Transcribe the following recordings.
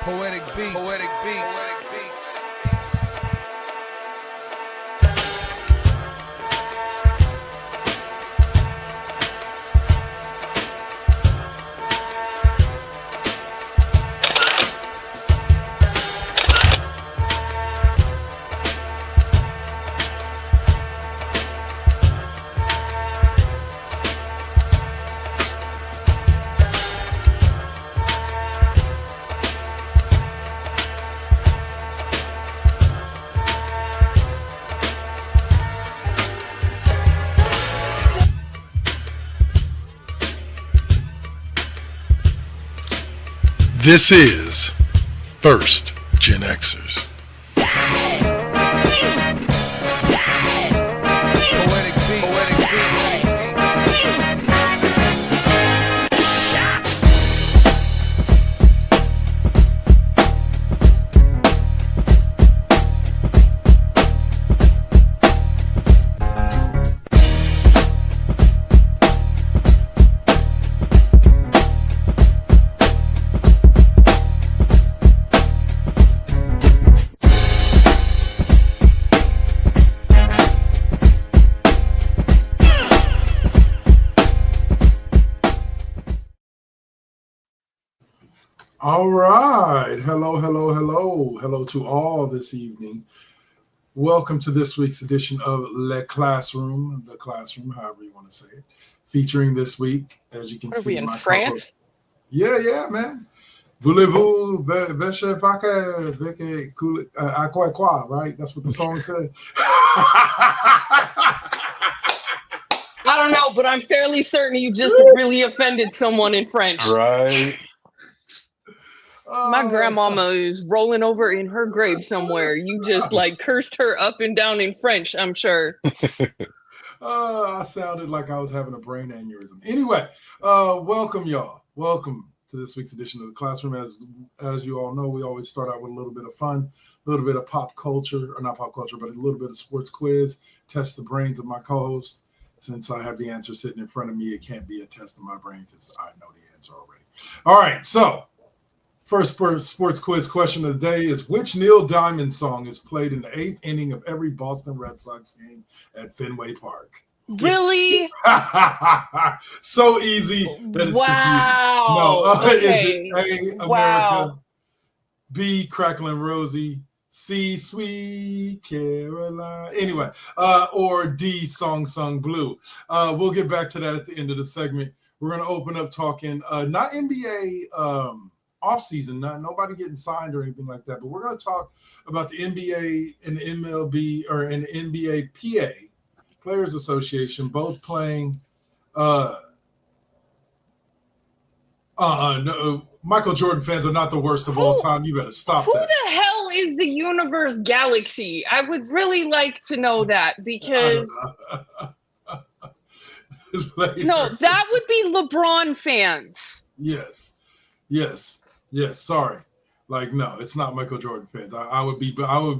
Poetic beats. Poetic beats. This is First GenXers. Poetic beats. Poetic beats. All right. Hello to all this evening. Welcome to this week's edition of the Classroom, however you want to say it, featuring this week, as you can see, we in my France? Yeah, man. Voulez-vous bêcher vaque à quoi, right? That's what the song said. I don't know, but I'm fairly certain you just really offended someone in French. Right. My grandmama is rolling over in her grave somewhere. You just cursed her up and down in French, I'm sure. I sounded like I was having a brain aneurysm. Anyway, welcome y'all. Welcome to this week's edition of the Classroom. As you all know, we always start out with a little bit of fun, a little bit of pop culture, or not pop culture, but a little bit of sports quiz, test the brains of my co-host. Since I have the answer sitting in front of me, it can't be a test of my brain because I know the answer already. All right, so first sports quiz question of the day is, which Neil Diamond song is played in the 8th inning of every Boston Red Sox game at Fenway Park? Really? So easy that it's confusing. No, okay. Is it A, America, B, Cracklin' Rosie, C, Sweet Caroline, anyway, or D, Song Sung Blue. We'll get back to that at the end of the segment. We're going to open up talking, not NBA offseason, nobody getting signed or anything like that, but we're going to talk about the NBA and the MLB, or in the NBA PA, Players Association, both playing no, Michael Jordan fans are not the worst of all time. You better stop Who that. the hell is the Universe Galaxy? I would really like to know that, because no, that would be LeBron fans. Yes. Sorry. No, it's not Michael Jordan fans. I would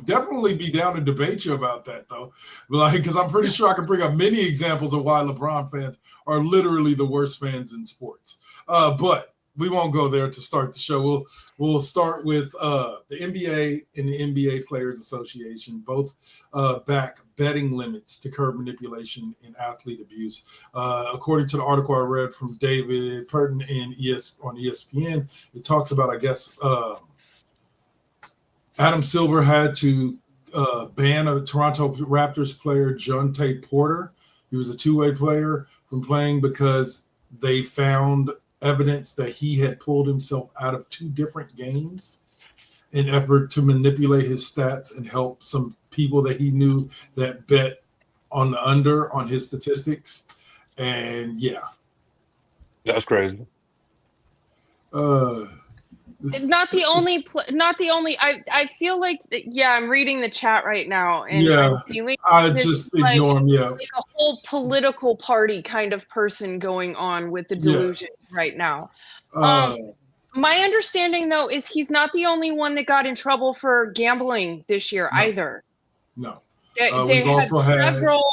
definitely be down to debate you about that, though. Because I'm pretty sure I can bring up many examples of why LeBron fans are literally the worst fans in sports. But we won't go there to start the show. We'll start with the NBA and the NBA Players Association, both back betting limits to curb manipulation and athlete abuse. According to the article I read from David Purton on ESPN, it talks about, I guess, Adam Silver had to ban a Toronto Raptors player, Jontay Porter. He was a two-way player from playing because they found evidence that he had pulled himself out of 2 different games in effort to manipulate his stats and help some people that he knew that bet on the under on his statistics. And yeah. That's crazy. Not the only. I feel like, I'm reading the chat right now, and I just ignore him. Yeah, like a whole political party kind of person going on with the delusion right now. My understanding, though, is he's not the only one that got in trouble for gambling this year either. No, they had several.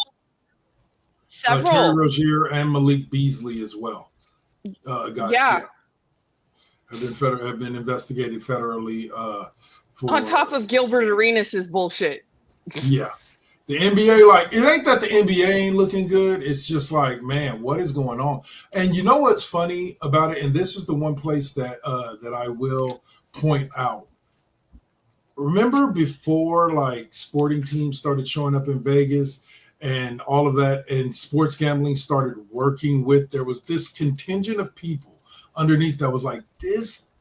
Terry Rozier and Malik Beasley as well. have been investigated federally. On top of Gilbert Arenas' bullshit. Yeah. The NBA, like, it ain't that the NBA ain't looking good. It's just like, man, what is going on? And you know what's funny about it? And this is the one place that that I will point out. Remember before, like, sporting teams started showing up in Vegas and all of that, and sports gambling started working with, there was this contingent of people underneath that was like, this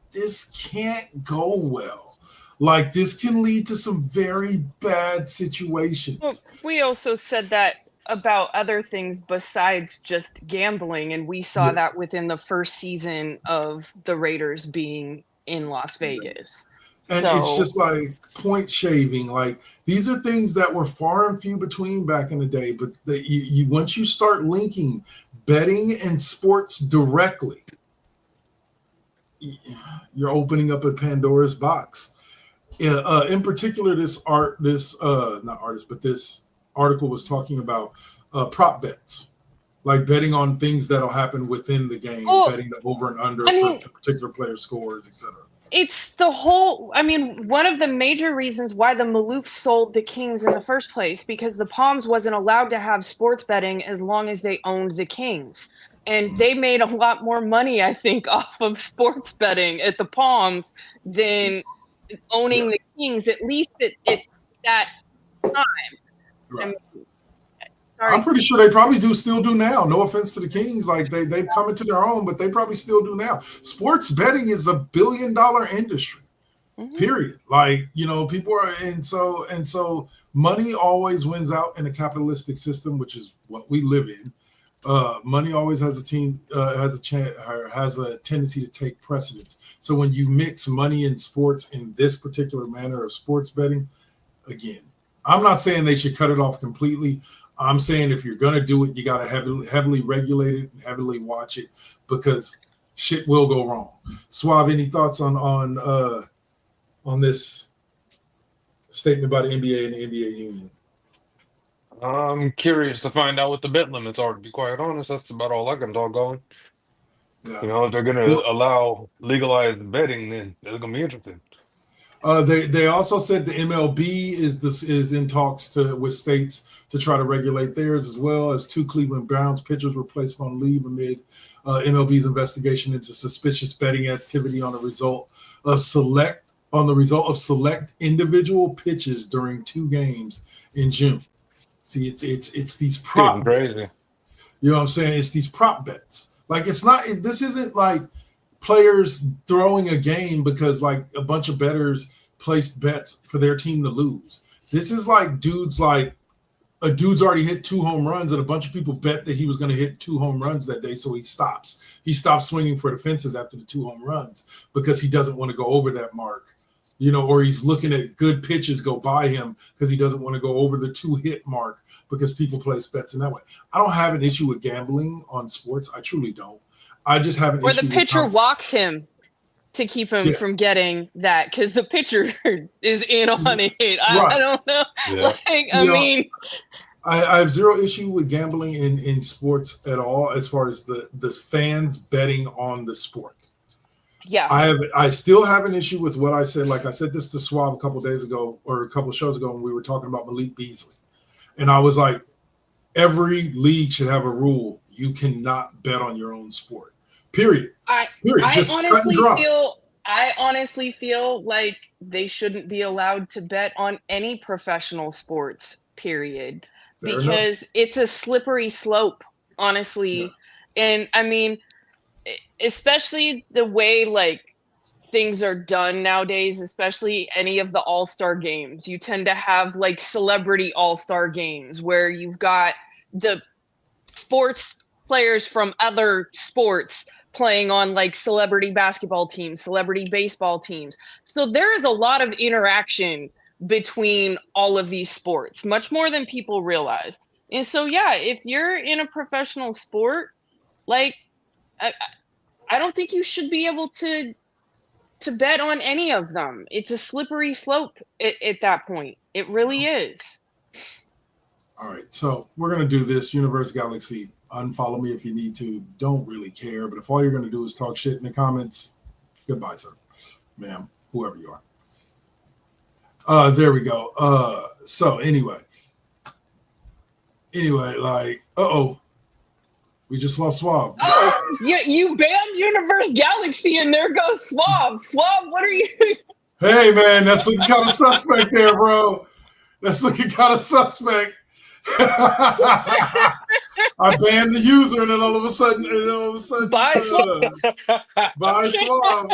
can't go well. Like, this can lead to some very bad situations. Well, we also said that about other things besides just gambling, and we saw that within the first season of the Raiders being in Las Vegas. And it's just like point shaving. Like, these are things that were far and few between back in the day, but that you once you start linking betting and sports directly, you're opening up a Pandora's box. In particular, this article was talking about prop bets, like betting on things that'll happen within the game, betting the over and under for particular player scores, etc. It's the whole, one of the major reasons why the Maloofs sold the Kings in the first place, because the Palms wasn't allowed to have sports betting as long as they owned the Kings. And they made a lot more money, I think, off of sports betting at the Palms than owning the Kings, at least at that time. Right. I'm pretty sure they probably still do now. No offense to the Kings, like they've come into their own, but they probably still do now. Sports betting is $1 billion industry. Mm-hmm. Period. Like, people are, and so money always wins out in a capitalistic system, which is what we live in. Money always has a tendency to take precedence. So when you mix money and sports in this particular manner of sports betting, again, I'm not saying they should cut it off completely. I'm saying if you're gonna do it, you gotta heavily regulate it and heavily watch it, because shit will go wrong. Suave, any thoughts on this statement by the NBA and the NBA union? I'm curious to find out what the bet limits are, to be quite honest. That's about all I can talk on. Yeah. If they're going to allow legalized betting, then it's going to be interesting. They also said the MLB is in talks with states to try to regulate theirs, as well as 2 Cleveland Browns pitchers were placed on leave amid MLB's investigation into suspicious betting activity on the result of select individual pitches during 2 games in June. See, it's these prop bets. You know what I'm saying? It's these prop bets. Like, this isn't like players throwing a game because like a bunch of bettors placed bets for their team to lose. This is like a dude's already hit 2 home runs and a bunch of people bet that he was going to hit 2 home runs that day, so he stops swinging for the fences after the 2 home runs because he doesn't want to go over that mark, or he's looking at good pitches go by him because he doesn't want to go over the 2 hit mark because people place bets in that way. I don't have an issue with gambling on sports. I truly don't. I just have an issue. Or the pitcher walks him to keep him from getting that, because the pitcher is in on it. I don't know. Yeah. I have zero issue with gambling in sports at all, as far as the fans betting on the sport. Yeah. I still have an issue with what I said. Like, I said this to Swab a couple of days ago, or a couple of shows ago, when we were talking about Malik Beasley. And I was like, every league should have a rule. You cannot bet on your own sport. Period. I honestly feel like they shouldn't be allowed to bet on any professional sports, period. Fair because enough. It's a slippery slope, honestly. Yeah. And especially the way like things are done nowadays, especially any of the all-star games, you tend to have like celebrity all-star games where you've got the sports players from other sports playing on like celebrity basketball teams, celebrity baseball teams. So there is a lot of interaction between all of these sports, much more than people realize. And so, if you're in a professional sport, like, I don't think you should be able to bet on any of them. It's a slippery slope at that point. It really is. All right, so we're going to do this. Universe Galaxy, unfollow me if you need to. Don't really care. But if all you're going to do is talk shit in the comments, Goodbye, sir, ma'am, whoever you are. There we go. So anyway, like, we just lost Swab. Oh, you banned Universe Galaxy, and there goes Swab. Swab, what are you? Hey, man, that's looking kind of suspect there, bro. That's looking kind of suspect. I banned the user, and then all of a sudden, Bye, Swab. Bye, Swab.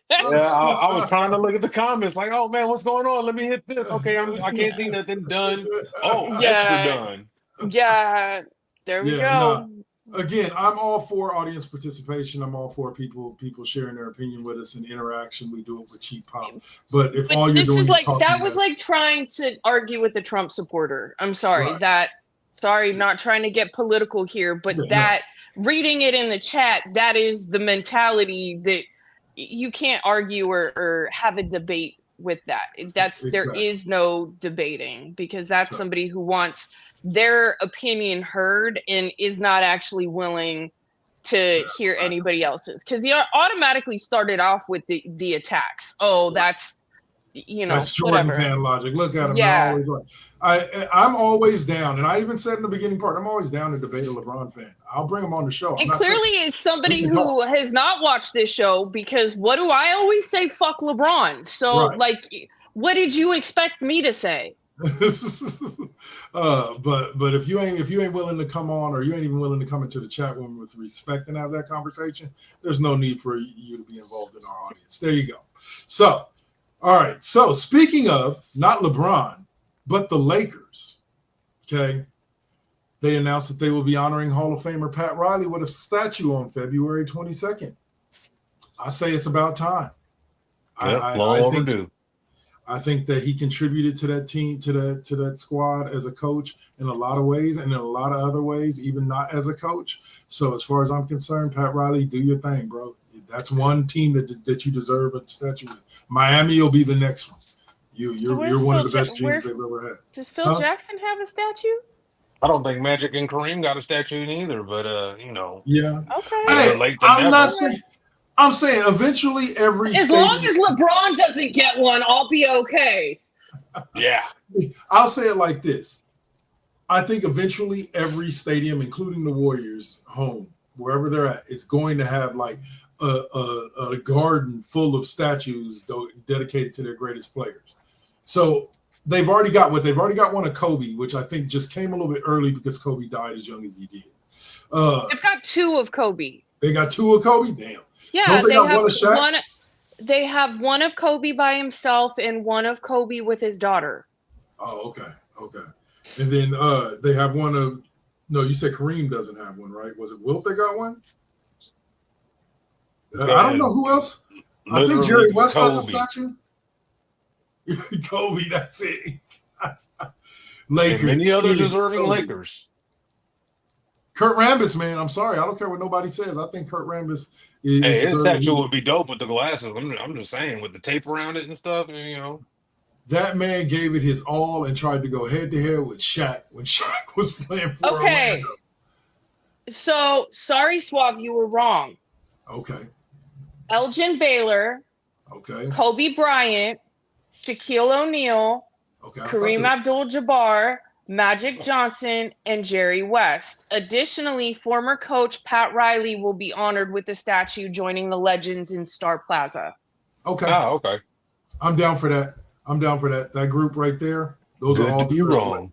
Yeah, I was trying to look at the comments, like, oh man, what's going on? Let me hit this. Okay, I can't see nothing. Done. Oh, extra done. Yeah, there we go. No. Again, I'm all for audience participation. I'm all for people sharing their opinion with us and interaction. We do it with Cheap Pop. But if all you're doing is talking that was like trying to argue with a Trump supporter. I'm sorry. Right. Not trying to get political here, but reading it in the chat, that is the mentality that you can't argue or have a debate with that. There is no debating, because that's somebody who wants their opinion heard and is not actually willing to hear anybody else's, because he automatically started off with the attacks. That's Jordan fan logic. Look at him. Yeah. I'm always down, and I even said in the beginning part, I'm always down to debate a LeBron fan. I'll bring him on the show. And clearly it's somebody who has not watched this show, because what do I always say? Fuck LeBron. So what did you expect me to say? But if you ain't willing to come on, or you ain't even willing to come into the chat room with respect and have that conversation, there's no need for you to be involved in our audience. There you go. So, all right. So speaking of not LeBron, but the Lakers, okay, they announced that they will be honoring Hall of Famer Pat Riley with a statue on February 22nd. I say it's about time. Long overdue. I think that he contributed to that team, to that squad as a coach in a lot of ways, and in a lot of other ways, even not as a coach. So as far as I'm concerned, Pat Riley, do your thing, bro. That's one team that you deserve a statue with. Miami will be the next one. You're one of the best teams they've ever had. Does Phil Jackson have a statue? I don't think Magic and Kareem got a statue either, but Yeah. Okay. Hey, I'm saying eventually as long as LeBron doesn't get one, I'll be okay. Yeah. I'll say it like this. I think eventually every stadium, including the Warriors' home, wherever they're at, is going to have like a garden full of statues dedicated to their greatest players. So they've already got one of Kobe, which I think just came a little bit early because Kobe died as young as he did. They've got two of Kobe. They got two of Kobe? Damn. Yeah, they have one. They have one of Kobe by himself and one of Kobe with his daughter. Oh, okay. And then they have one of. No, you said Kareem doesn't have one, right? Was it Wilt that got one? I don't know who else. I think Jerry West has a statue. Kobe, that's it. Lakers. And many other deserving Kobe. Lakers. Kurt Rambis, man, I'm sorry. I don't care what nobody says. I think Kurt Rambis is. Hey, his statue would be dope with the glasses. I'm just saying, with the tape around it and stuff, That man gave it his all and tried to go head to head with Shaq when Shaq was playing for Orlando. So, sorry, Suave, you were wrong. Okay. Elgin Baylor. Okay. Kobe Bryant. Shaquille O'Neal. Okay. Kareem Abdul-Jabbar. Magic Johnson, and Jerry West. Additionally, former coach Pat Riley will be honored with a statue joining the legends in Star Plaza. Okay. Okay. I'm down for that. That group right there, those are all wrong.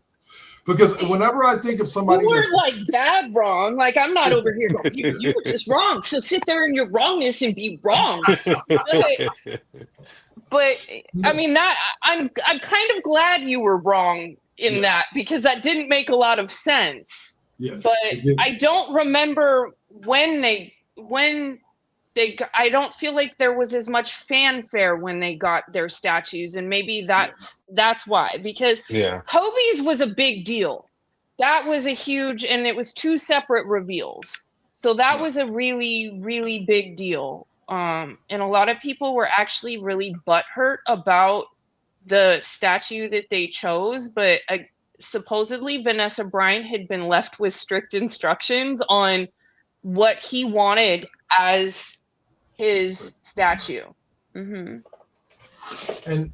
Because whenever I think of somebody, you weren't like bad wrong. Like, I'm not over here going, you were just wrong. So sit there in your wrongness and be wrong. But I mean, that I'm kind of glad you were wrong in that, because that didn't make a lot of sense. Yes, but I don't remember when they I don't feel like there was as much fanfare when they got their statues, and maybe that's why, because Kobe's was a big deal. That was a huge, and it was two separate reveals. So that was a really, really big deal. And a lot of people were actually really butthurt about the statue that they chose, but supposedly Vanessa Bryant had been left with strict instructions on what he wanted as his statue. Mm-hmm.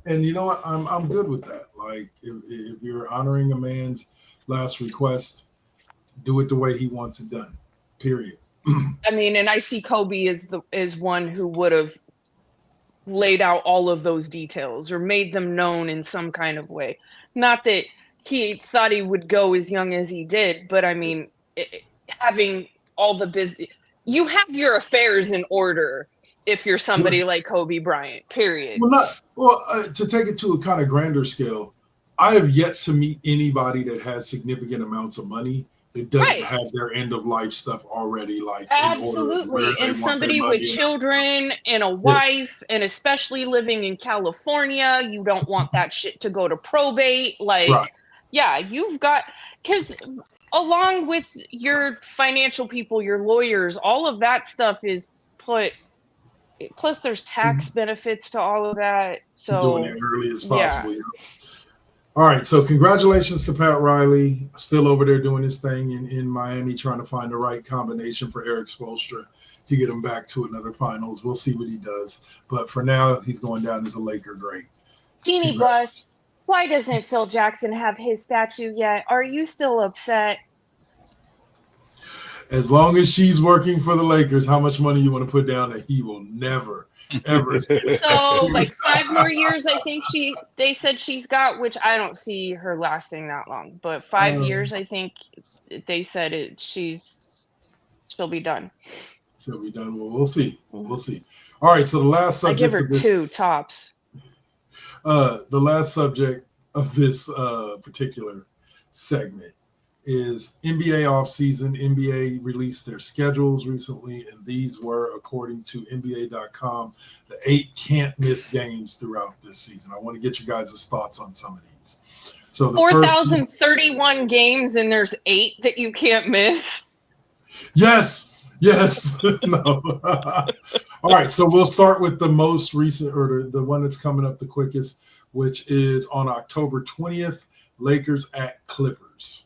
And you know what? I'm good with that. Like if you're honoring a man's last request, do it the way he wants it done. Period. I mean, and I see Kobe as one who would have laid out all of those details or made them known in some kind of way. Not that he thought he would go as young as he did, but I mean, having all the business, you have your affairs in order if you're somebody like Kobe Bryant, period. To take it to a kind of grander scale, I have yet to meet anybody that has significant amounts of money that doesn't have their end of life stuff already, like absolutely. And somebody with children and a wife, and especially living in California, you don't want that shit to go to probate. Like, you've got, because along with your financial people, your lawyers, all of that stuff is put. Plus, there's tax benefits to all of that. So doing it early as possible. Yeah. All right, so congratulations to Pat Riley, still over there doing his thing in Miami, trying to find the right combination for Eric Spoelstra to get him back to another finals. We'll see what he does. But for now, he's going down as a Laker great. Genie Bus, why doesn't Phil Jackson have his statue yet? Are you still upset? As long as she's working for the Lakers, how much money you want to put down that he will never, ever see. So, like 5 more years, I think they said she's got, which I don't see her lasting that long. But 5 years, I think they said she'll be done. She'll be done. Well, we'll see. We'll see. All right, so the last subject. I give her 2 tops. The last subject of this particular segment is NBA offseason. NBA released their schedules recently, and these were, according to NBA.com, the 8 can't-miss games throughout this season. I want to get you guys' thoughts on some of these. So 4,031 games, and there's 8 that you can't miss? Yes. No. All right, so we'll start with the most recent, or the one that's coming up the quickest, which is on October 20th, Lakers at Clippers.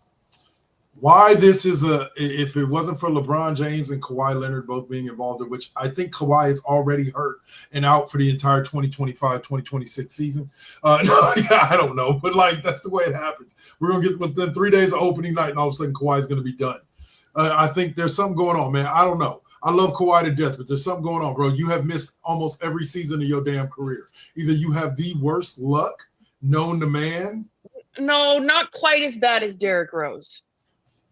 Why this is if it wasn't for LeBron James and Kawhi Leonard both being involved, in which I think Kawhi is already hurt and out for the entire 2025-2026 season. I don't know, but like that's the way it happens. We're going to get within 3 days of opening night, and all of a sudden Kawhi is going to be done. I think there's something going on, man. I don't know. I love Kawhi to death, but there's something going on, bro. You have missed almost every season of your damn career. Either you have the worst luck known to man. No, not quite as bad as Derrick Rose.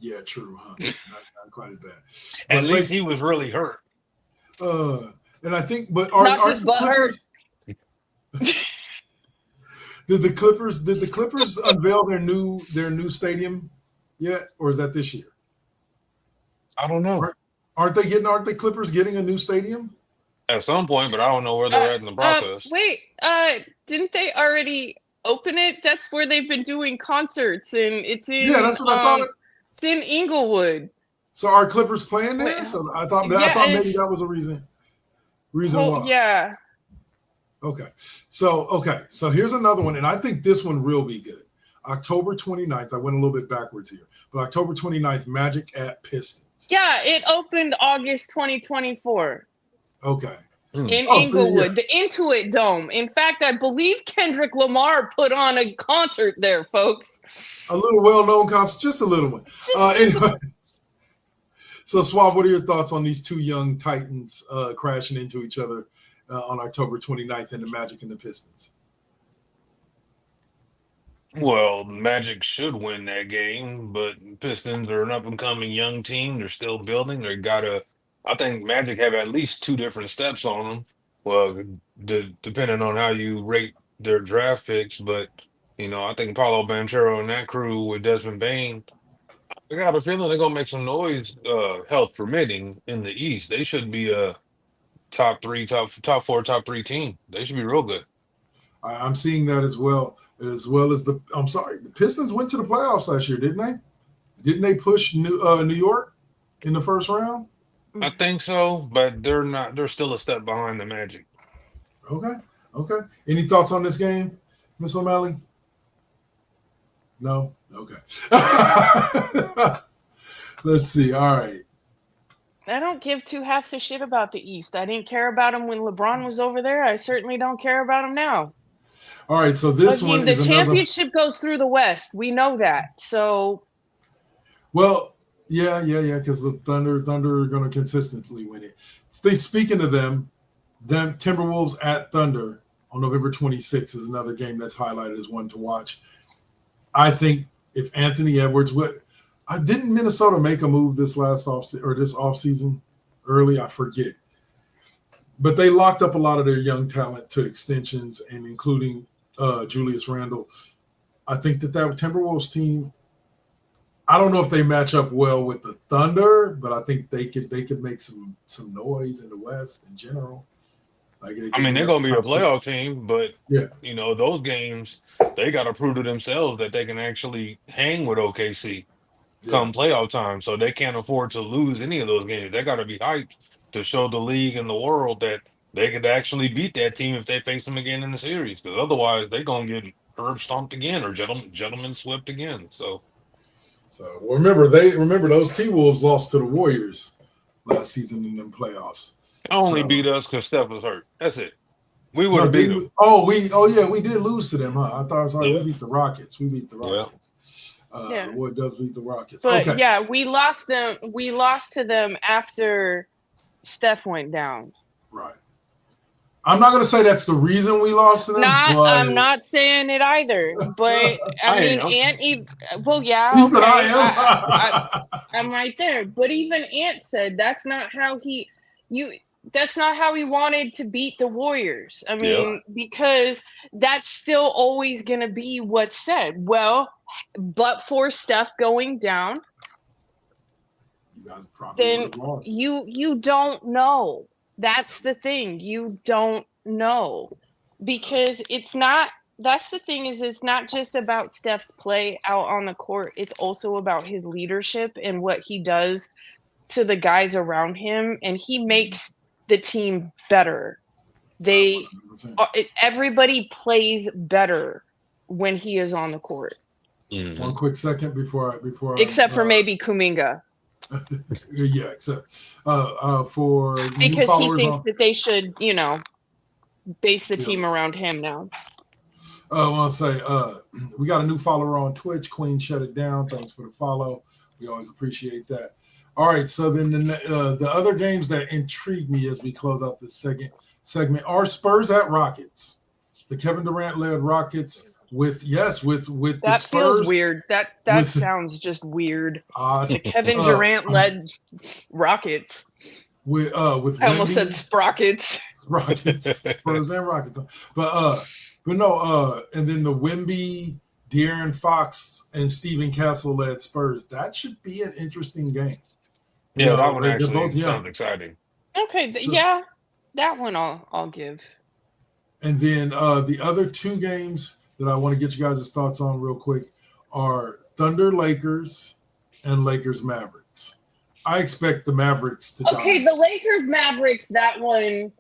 Yeah, true, huh? Not quite as bad. At least he was really hurt. And I think, but not just butt hurt. Did the Clippers unveil their new stadium yet, or is that this year? I don't know. Aren't the Clippers getting a new stadium? At some point, but I don't know where they're at in the process. Wait, didn't they already open it? That's where they've been doing concerts, and it's in. Yeah, that's what I thought. It's in Inglewood. So are Clippers playing there? So I thought maybe that was a reason why. Yeah. Okay. So here's another one, and I think this one will be good. October 29th. I went a little bit backwards here, but October 29th, Magic at Pistons. Yeah, it opened August 2024. Okay. In Inglewood, the Intuit Dome. In fact, I believe Kendrick Lamar put on a concert there, folks. A little well-known concert, just a little one. Anyway. So, Swab, what are your thoughts on these 2 young Titans crashing into each other on October 29th in the Magic and the Pistons? Well, Magic should win that game, but Pistons are an up-and-coming young team. They're still building. I think Magic have at least 2 different steps on them. Well, depending on how you rate their draft picks, but I think Paulo Banchero and that crew with Desmond Bane, I got a feeling they're gonna make some noise, health permitting, in the East. They should be a top 4, top 3 team. They should be real good. I'm seeing that as well as the Pistons went to the playoffs last year, didn't they? Didn't they push New York in the first round? I think so, but they're not. They're still a step behind the Magic. Okay. Any thoughts on this game, Miss O'Malley? No? Okay. Let's see. All right. I don't give two halves a shit about the East. I didn't care about him when LeBron was over there. I certainly don't care about him now. All right, so this one the is another. championship goes through the West. We know that. So, well, yeah, because the Thunder are going to consistently win it. Speaking of them Timberwolves at Thunder on November 26th is another game that's highlighted as one to watch. I think if Anthony Edwards didn't Minnesota make a move this offseason early? I forget. But they locked up a lot of their young talent to extensions, and including Julius Randle. I think that Timberwolves team, I don't know if they match up well with the Thunder, but I think they could make some noise in the West in general. They're going to be a playoff team, but yeah, those games, they got to prove to themselves that they can actually hang with OKC come playoff time. So they can't afford to lose any of those games. They got to be hyped to show the league and the world that they could actually beat that team if they face them again in the series. Because otherwise, they're going to get curb stomped again or gentlemen swept again. So remember those T-Wolves lost to the Warriors last season in them playoffs. They only beat us because Steph was hurt. That's it. We would have beat them. We did lose to them, huh? I thought we beat the Rockets. Yeah. The Warriors does beat the Rockets. But yeah, we lost them. We lost to them after Steph went down. Right. I'm not going to say that's the reason we lost to them. I'm not saying it either. But I mean, yeah. He said I am. I'm right there. But even Ant said that's not how he wanted to beat the Warriors. I mean, because that's still always going to be what's said. Well, but for Steph going down, you guys probably then lost. You don't know. That's the thing. You don't know, because it's not. That's the thing is it's not just about Steph's play out on the court. It's also about his leadership and what he does to the guys around him, and he makes the team better. Everybody plays better when he is on the court. Mm-hmm. One quick second before except for maybe Kuminga. Yeah, except for because he thinks that they should, base the team around him now. I want to say we got a new follower on Twitch. Queen shut it down. Thanks for the follow. We always appreciate that. All right, so then the other games that intrigue me as we close out this second segment are Spurs at Rockets. The Kevin Durant led Rockets with the Spurs. That feels weird. That sounds just weird. The Kevin Durant led Rockets. With I almost said Sprockets. Spurs and Rockets. But no, and then the Wemby, De'Aaron Fox, and Stephen Castle led Spurs. That should be an interesting game. Yeah, that one actually sounds exciting. Okay, that one I'll give. And then the other two games that I want to get you guys' thoughts on real quick are Thunder Lakers and Lakers Mavericks. I expect the Mavericks to dominate. The Lakers Mavericks, that one,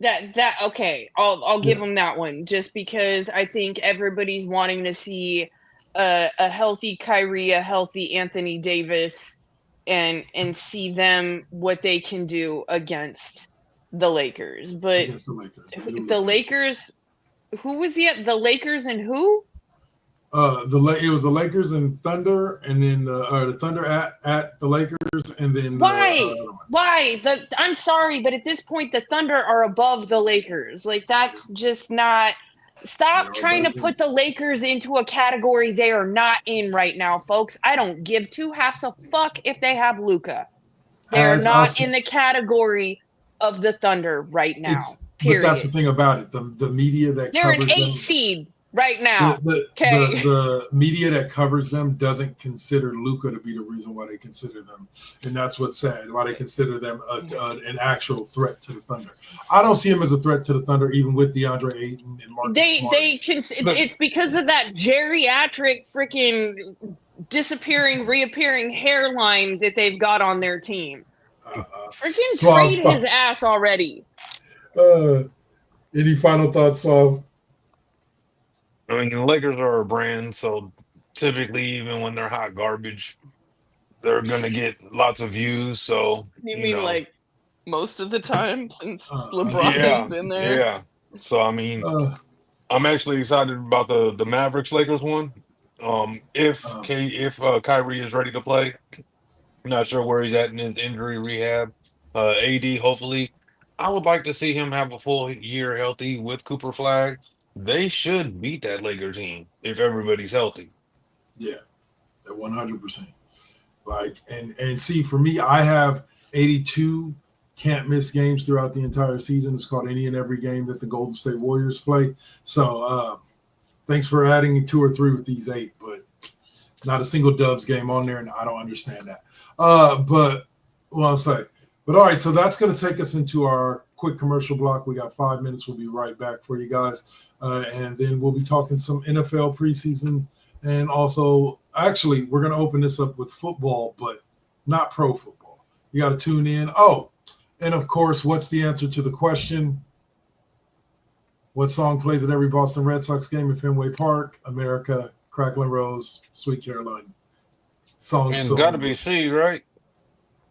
I'll give them that one, just because I think everybody's wanting to see a healthy Kyrie, a healthy Anthony Davis, and see them what they can do against the Lakers. But the Lakers, who was the Lakers and who? It was the Lakers and Thunder, and then the Thunder at the Lakers, and then why? I'm sorry, but at this point, the Thunder are above the Lakers. Like, that's just not. Stop trying to put the Lakers into a category they are not in right now, folks. I don't give two halves a fuck if they have Luka. They're not in the category of the Thunder right now. Period. But that's the thing about it. The media that they're covers an 8 seed right now. The media that covers them doesn't consider Luka to be the reason why they consider them, and that's what's sad. Why they consider them an actual threat to the Thunder. I don't see him as a threat to the Thunder, even with DeAndre Ayton and Marcus Smart. It's because of that geriatric freaking disappearing, reappearing hairline that they've got on their team. Freaking trade his ass already. Any final thoughts, Saul? I mean, the Lakers are a brand, so typically, even when they're hot garbage, they're gonna get lots of views. So You mean like most of the time since LeBron has yeah, been there? yeah. So I mean, Uh, I'm actually excited about the Mavericks Lakers one. If Kyrie is ready to play, I'm not sure where he's at in his injury rehab. AD, hopefully, I would like to see him have a full year healthy with Cooper Flag. They should beat that Laker team if everybody's healthy. yeah, 100%. Like, and see, for me, I have 82 can't miss games throughout the entire season. It's called any and every game that the Golden State Warriors play. So thanks for adding 2 or 3 with these 8, but not a single Dubs game on there, and I don't understand that. But well, I'll say. But all right, so that's going to take us into our quick commercial block. We got 5 minutes. We'll be right back for you guys, and then we'll be talking some NFL preseason, and also, actually, we're going to open this up with football, but not pro football. You got to tune in. Oh, and of course, what's the answer to the question? What song plays at every Boston Red Sox game at Fenway Park? America, Crackling Rose, Sweet Caroline. Song. And got to be C, right?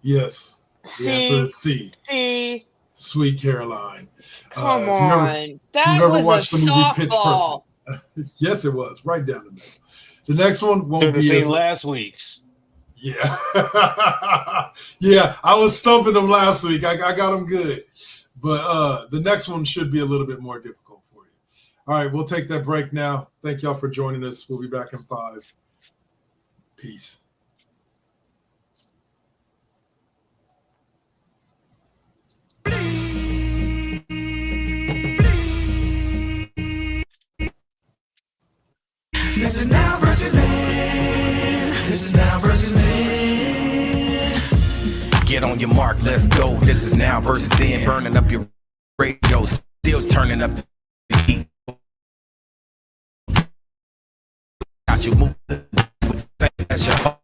Yes. The answer is C. C. Sweet Caroline. Come on. That you've ever was watched a the movie Pitch softball. Perfect. Yes, it was. Right down the middle. The next one won't Should have be seen as last week's. Yeah. Yeah, I was stumping them last week. I got them good. But the next one should be a little bit more difficult for you. All right, we'll take that break now. Thank y'all for joining us. We'll be back in 5. Peace. This is now versus then. This is now versus then. Get on your mark, let's go. This is now versus then. Burning up your radio, still turning up the heat. Got you moving. That's your heart.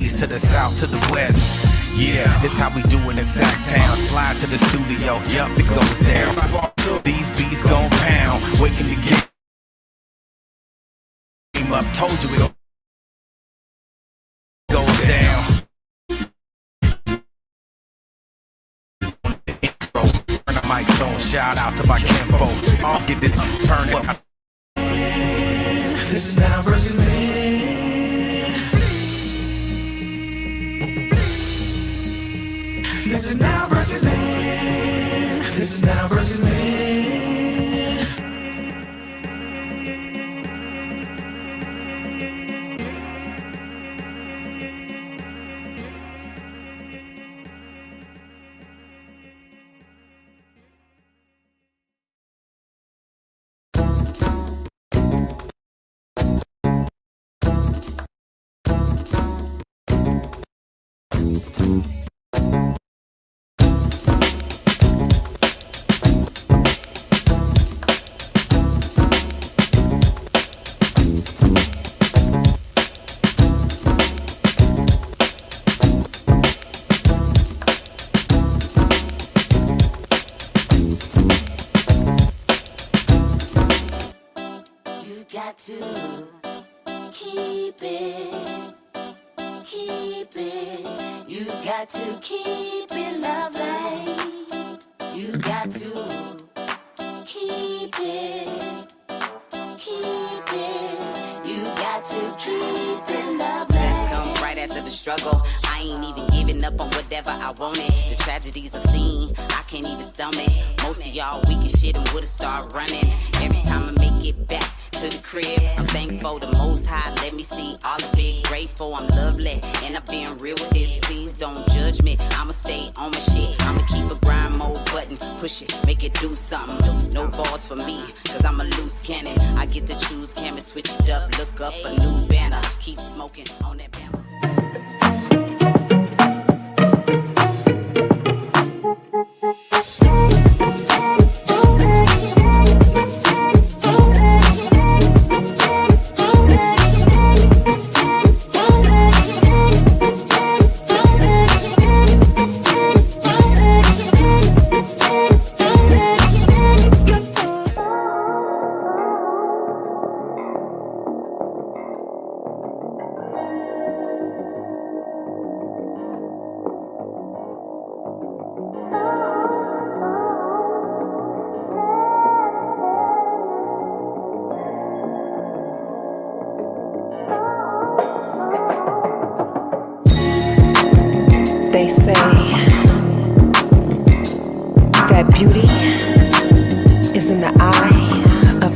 East to the south to the west. Yeah, this how we do it in Sacktown. Slide to the studio, yup, it goes down. These beats gon' pound. Waking the game up, told you it goes down. Turn the mics on, shout out to my kinfolk. Let's get this turn up. This is now versus then. This is now versus then. This is now versus then.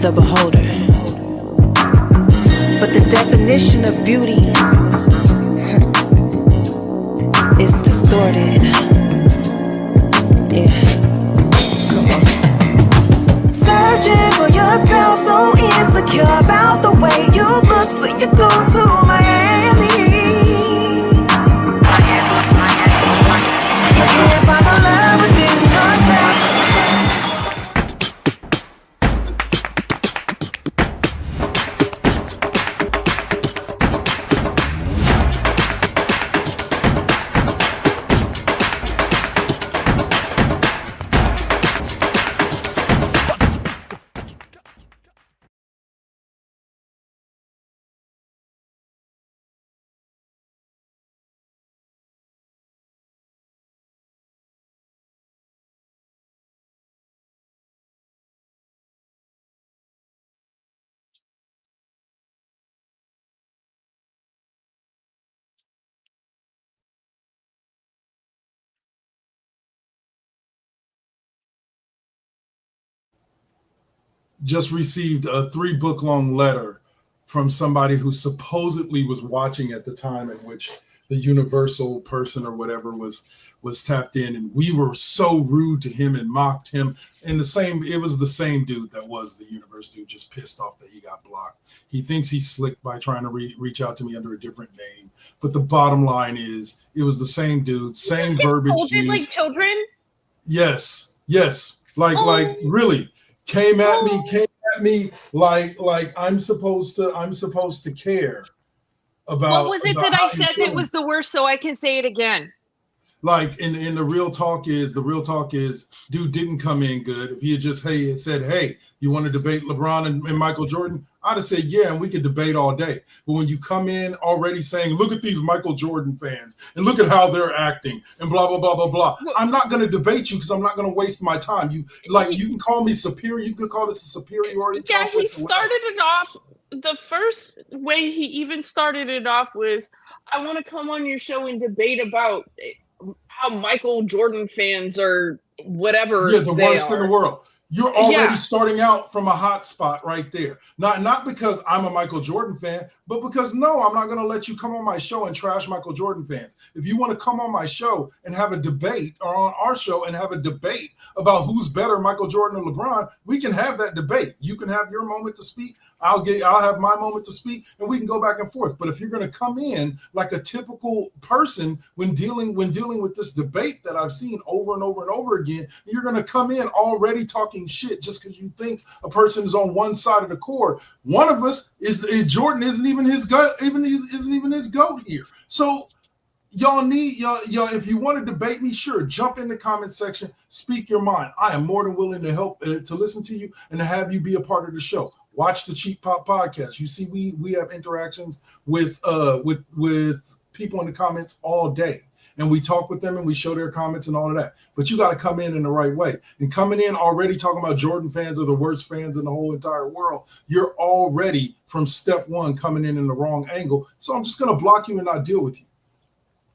the beholder. But the definition of beauty is distorted. Yeah. Come on. Searching for yourself, so insecure about the way you look, so you go to Miami. You can't find the love within yourself. Just received a 3-book-long letter from somebody who supposedly was watching at the time in which the Universal person or whatever was tapped in, and we were so rude to him and mocked him. And it was the same dude that was the Universe dude, just pissed off that he got blocked. He thinks he's slick by trying to reach out to me under a different name, but the bottom line is it was the same dude, same verbiage used. Like children? Yes, like really. Came at me like I'm supposed to care about. What was it that I said that was the worst, so I can say it again? Like, in the real talk is, dude didn't come in good. If he had just said, hey, you want to debate LeBron and Michael Jordan? I'd have said, yeah, and we could debate all day. But when you come in already saying, look at these Michael Jordan fans and look at how they're acting and blah, blah, blah, blah, blah. I'm not going to debate you because I'm not going to waste my time. You can call me superior. You could call this a superiority. Yeah, he started it off. The first way he even started it off was, I want to come on your show and debate about how Michael Jordan fans are whatever. Yeah, the worst in the world. You're already starting out from a hot spot right there. Not because I'm a Michael Jordan fan, but because I'm not going to let you come on my show and trash Michael Jordan fans. If you want to come on my show and have a debate, or on our show and have a debate about who's better, Michael Jordan or LeBron, we can have that debate. You can have your moment to speak. I'll have my moment to speak, and we can go back and forth. But if you're going to come in like a typical person when dealing with this debate that I've seen over and over and over again, you're going to come in already talking shit just because you think a person is on one side of the court. One of us is Jordan isn't even his goat, isn't even his goat here. So y'all if you want to debate me, sure, jump in the comment section, speak your mind. I am more than willing to help to listen to you and to have you be a part of the show. Watch the Cheap Pop podcast. You see, we have interactions with people in the comments all day, and we talk with them and we show their comments and all of that. But you got to come in the right way. And coming in already talking about Jordan fans are the worst fans in the whole entire world, you're already from step one coming in the wrong angle. So I'm just going to block you and not deal with you.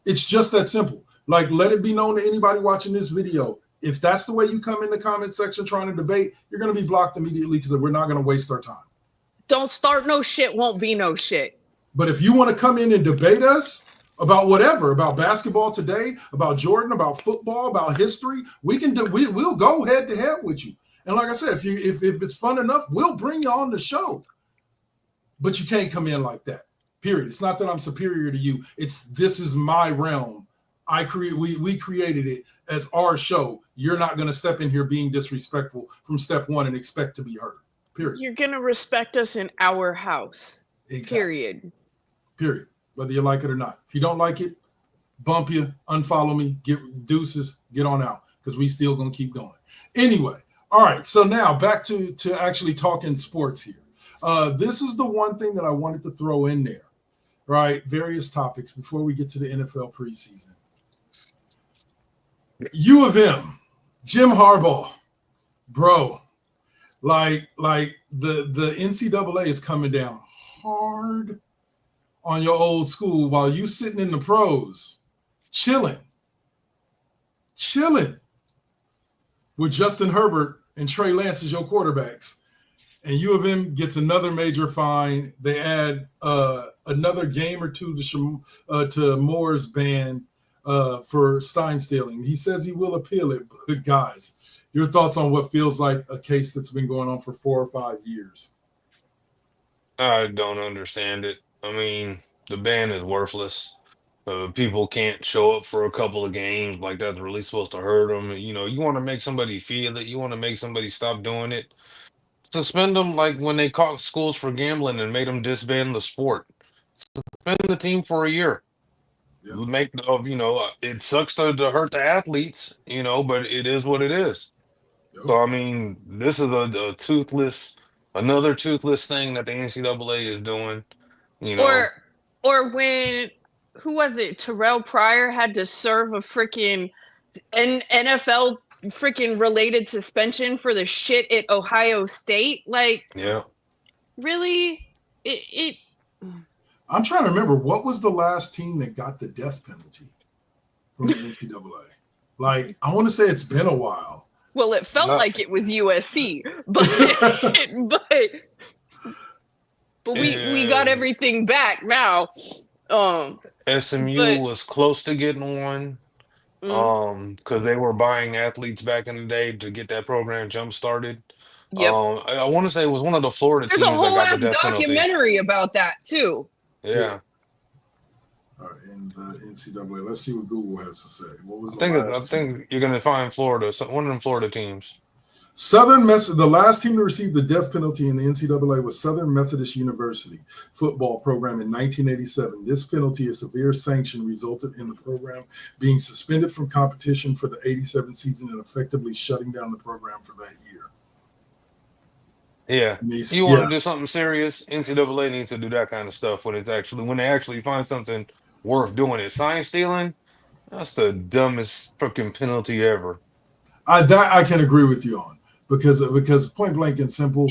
It's just that simple. Like, let it be known to anybody watching this video. If that's the way you come in the comment section trying to debate, you're going to be blocked immediately because we're not going to waste our time. Don't start no shit, won't be no shit. But if you want to come in and debate us about whatever, about basketball today, about Jordan, about football, about history, we'll go head to head with you. And like I said, if it's fun enough, we'll bring you on the show. But you can't come in like that. Period. It's not that I'm superior to you. This is my realm. We created it as our show. You're not going to step in here being disrespectful from step one and expect to be heard. Period. You're going to respect us in our house. Exactly. Period. Whether you like it or not. If you don't like it, bump you, unfollow me, get deuces, get on out, because we still going to keep going. Anyway, all right. So now back to actually talking sports here. This is the one thing that I wanted to throw in there, right? Various topics before we get to the NFL preseason. U of M, Jim Harbaugh, bro, like the NCAA is coming down hard on your old school while you sitting in the pros, chilling with Justin Herbert and Trey Lance as your quarterbacks. and U of M gets another major fine. They add another game or two to Moore's ban for Stein stealing. He says he will appeal it. But guys, your thoughts on what feels like a case that's been going on for 4 or 5 years? I don't understand it. I mean, the ban is worthless. People can't show up for a couple of games like that's really supposed to hurt them. You know, you want to make somebody feel it. You want to make somebody stop doing it. Suspend them like when they caught schools for gambling and made them disband the sport. Suspend the team for a year. Yeah. Make it sucks to hurt the athletes, but it is what it is. Yep. So I mean, this is another toothless thing that the NCAA is doing. Or when who was it? Terrell Pryor had to serve a freaking NFL freaking related suspension for the shit at Ohio State. Like, yeah, really? I'm trying to remember, what was the last team that got the death penalty from the NCAA? Like, I want to say it's been a while. Well, it felt like it was USC, but we got everything back now. SMU was close to getting one, because they were buying athletes back in the day to get that program jump started. Yep. I want to say it was one of the Florida There's teams a whole that got ass the death penalty. documentary about that too. Yeah. All right, in the NCAA, let's see what Google has to say. What was I think you're going to find Florida, one of them Florida teams. The last team to receive the death penalty in the NCAA was Southern Methodist University football program in 1987. This penalty, a severe sanction, resulted in the program being suspended from competition for the 87 season and effectively shutting down the program for that year. Yeah. You want to do something serious? NCAA needs to do that kind of stuff when they actually find something worth doing it. Sign stealing, that's the dumbest freaking penalty ever. I can agree with you on. Because point blank and simple,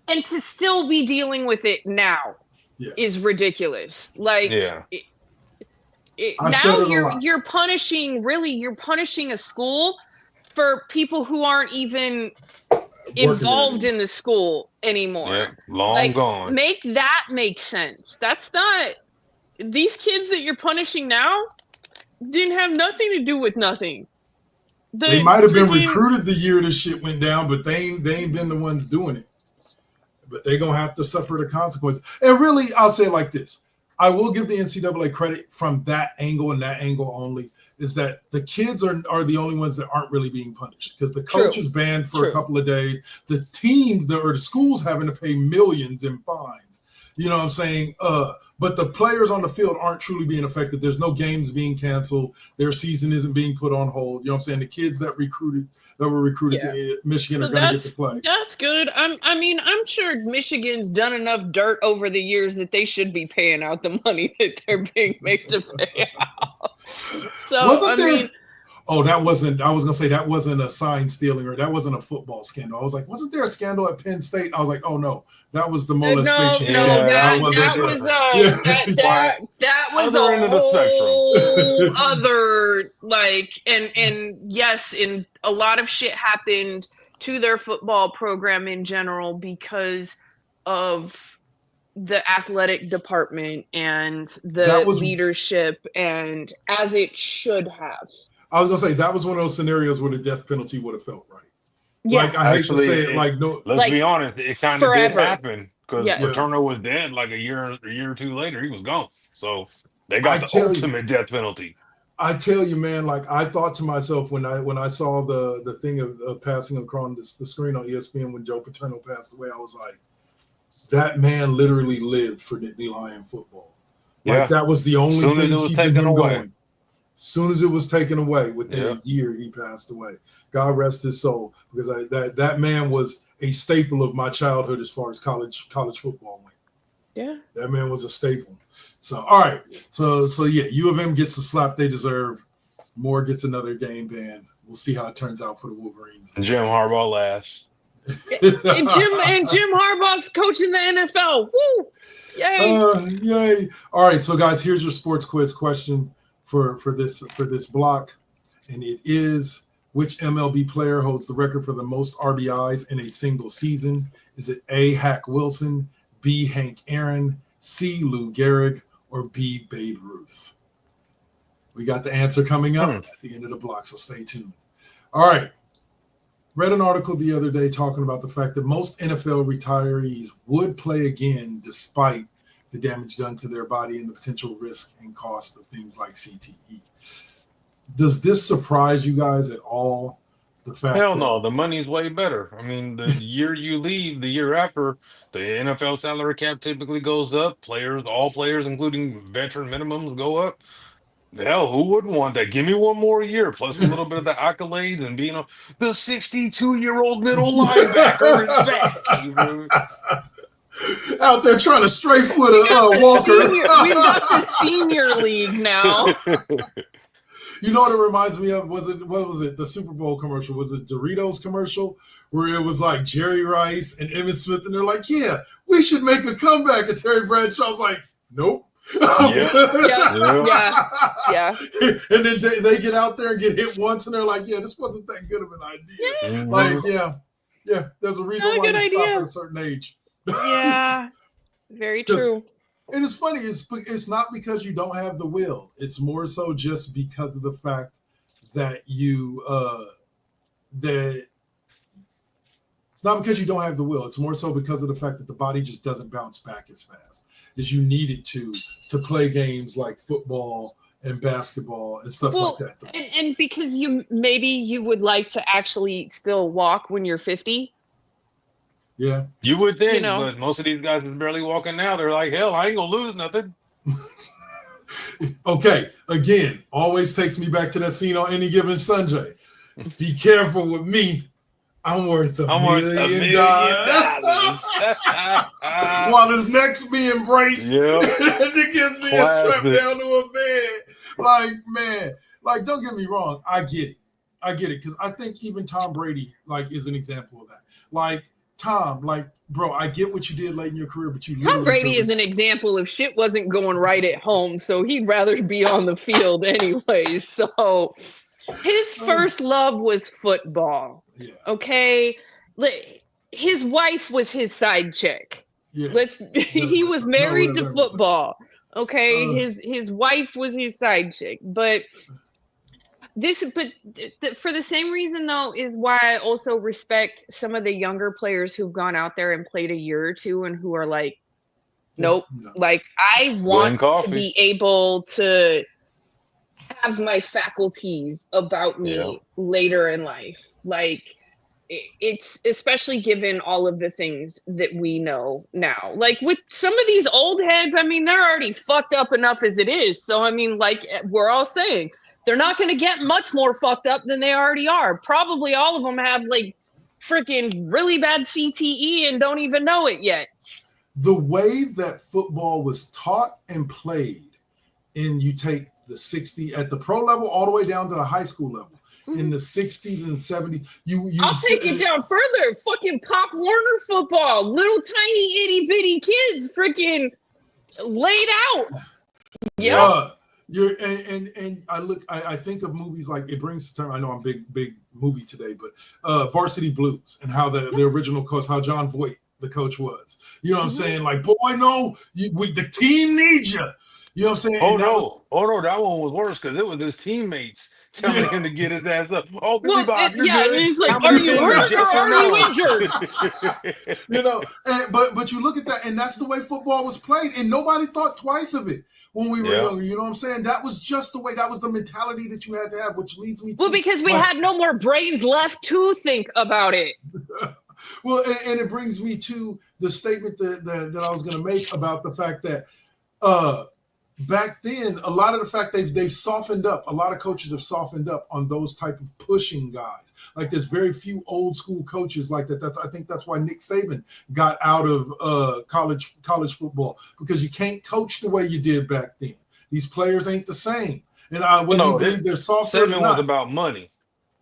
and to still be dealing with it now is ridiculous. Like, now you're punishing a school for people who aren't even involved in the school anymore. Yeah, long gone. Make that make sense. That's not, these kids that you're punishing now didn't have nothing to do with nothing. They might have been recruited the year this shit went down, but they ain't been the ones doing it. But they're going to have to suffer the consequences. And really, I'll say it like this. I will give the NCAA credit from that angle and that angle only, is that the kids are the only ones that aren't really being punished because the coach is banned for a couple of days. The teams or the schools having to pay millions in fines. You know what I'm saying? But the players on the field aren't truly being affected. There's no games being canceled. Their season isn't being put on hold. You know what I'm saying? The kids that were recruited to Michigan are going to get to play. That's good. I'm sure Michigan's done enough dirt over the years that they should be paying out the money that they're being made to pay out. So, that wasn't a sign stealing or that wasn't a football scandal. I was like, wasn't there a scandal at Penn State? I was like, oh no, that was the molestation. That was a whole other, like, and yes, and a lot of shit happened to their football program in general because of the athletic department and the leadership, and as it should have. I was gonna say that was one of those scenarios where the death penalty would have felt right. Yeah. Like I hate to say it, like no. Let's be honest, it kind of did happen because Paterno was dead. Like a year or two later, he was gone. So they got the ultimate death penalty. I tell you, man, like I thought to myself when I saw the thing of passing across the screen on ESPN when Joe Paterno passed away, I was like, that man literally lived for Nittany Lion football. Like that was the only thing keeping him going. Soon as it was taken away, within a year, he passed away. God rest his soul, because that man was a staple of my childhood as far as college football went. Yeah, that man was a staple. So, all right, so yeah, U of M gets the slap they deserve. Moore gets another game ban. We'll see how it turns out for the Wolverines. And Jim Harbaugh laughs. and Jim Harbaugh's coaching the NFL. Woo! Yay! Yay! All right, so guys, here's your sports quiz question for this block, and it is Which MLB player holds the record for the most RBIs in a single season? Is it A, Hack Wilson, B, Hank Aaron, C, Lou Gehrig, or B, Babe Ruth? We got the answer coming up at the end of the block, so stay tuned. All right. Read an article the other day talking about the fact that most NFL retirees would play again despite the damage done to their body and the potential risk and cost of things like CTE. Does this surprise you guys at all? The fact Hell no, the money's way better. I mean, the year you leave, the year after, the NFL salary cap typically goes up. All players, including veteran minimums, go up. Hell, who wouldn't want that? Give me one more year, plus a little bit of the accolades and being the 62-year-old middle linebacker is back. Out there trying to straight foot a Walker. We've got the senior league now. You know what it reminds me of? What was it? The Super Bowl commercial? Was it Doritos commercial where it was like Jerry Rice and Emmitt Smith, and they're like, "Yeah, we should make a comeback." And Terry Bradshaw's like, "Nope." Yeah. And then they get out there and get hit once, and they're like, "Yeah, this wasn't that good of an idea." Yeah. Like, yeah. There's a reason why you stop at a certain age. Yeah, very true. And it's funny. It's not because you don't have the will. It's more so just because of the fact that it's not because you don't have the will. It's more so because of the fact that the body just doesn't bounce back as fast as you need it to play games like football and basketball and stuff like that. And because you would like to actually still walk when you're 50. Yeah. You would think, but most of these guys are barely walking now. They're like, hell, I ain't going to lose nothing. Okay. Again, always takes me back to that scene on Any Given Sunday. Be careful with me. I'm worth a million dollars. While his neck's being braced, and it gives me strapped down to a bed. Like, man, don't get me wrong. I get it. Because I think even Tom Brady, is an example of that. Like, Tom, bro, I get what you did late in your career, but you Tom Brady is an example of shit wasn't going right at home, so he'd rather be on the field anyways. So his first love was football. Yeah. Okay. His wife was his side chick. Yeah. He was married to football. Okay. His wife was his side chick. But for the same reason though is why I also respect some of the younger players who've gone out there and played a year or two and who are like, nope. No. Like, I want to be able to have my faculties about me later in life. Like, it's especially given all of the things that we know now. Like, with some of these old heads, I mean, they're already fucked up enough as it is. So, I mean, like we're all saying, they're not going to get much more fucked up than they already are. Probably all of them have freaking really bad CTE and don't even know it yet. The way that football was taught and played, and you take the 60 at the pro level all the way down to the high school level in the 60s and 70s. I'll take it down further. Fucking Pop Warner football, little tiny itty bitty kids, freaking laid out. Yeah. I think of movies like, it brings to term, I know I'm big movie today, but Varsity Blues, and how the original coach, how John Voight, the coach, was. You know what I'm saying? Like, boy, no, the team needs you. You know what I'm saying? That one was worse because it was his teammates telling him to get his ass up. Oh, Billy Bob, you're good. And he's like, are you hurt or are you injured? But you look at that, and that's the way football was played, and nobody thought twice of it when we were younger. You know what I'm saying? That was just the way. That was the mentality that you had to have, which leads me to because we had no more brains left to think about it. Well, and it brings me to the statement that I was going to make about the fact that back then, a lot of the fact they've softened up. A lot of coaches have softened up on those type of pushing guys. Like, there's very few old school coaches like that. I think that's why Nick Saban got out of college football, because you can't coach the way you did back then. These players ain't the same. And I wouldn't believe they're softer. Saban was about money.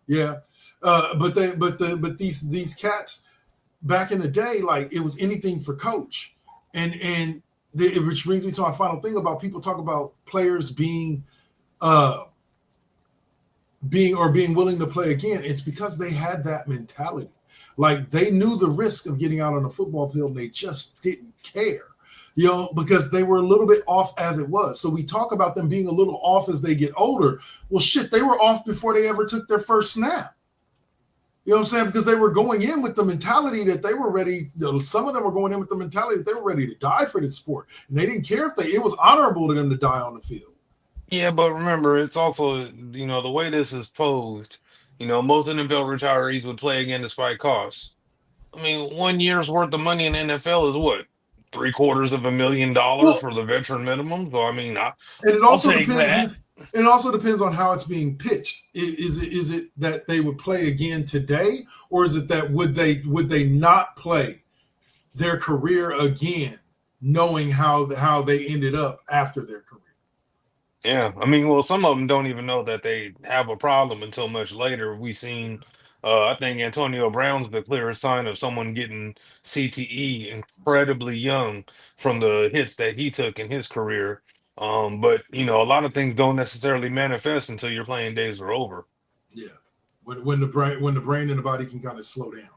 Yeah, but these cats back in the day, like, it was anything for coach, which brings me to my final thing about people talk about players being being willing to play again, it's because they had that mentality. Like they knew the risk of getting out on the football field and they just didn't care. Because they were a little bit off as it was. So we talk about them being a little off as they get older. Well, shit, they were off before they ever took their first snap. You know what I'm saying? Because they were going in with the mentality that they were ready. Some of them were going in with the mentality that they were ready to die for this sport. And they didn't care if it was honorable to them to die on the field. Yeah, but remember, it's also, the way this is posed, most NFL retirees would play again despite costs. I mean, 1 year's worth of money in the NFL is what? $750,000 Well, for the veteran minimum. So, I mean, and it I'll also take depends. that. It also depends on how it's being pitched. Is it that they would play again today, or is it that would they not play their career again, knowing how they ended up after their career? Yeah, I mean, well, some of them don't even know that they have a problem until much later. We seen, I think Antonio Brown's the clearest sign of someone getting CTE incredibly young from the hits that he took in his career. But a lot of things don't necessarily manifest until your playing days are over. Yeah, when the brain and the body can kind of slow down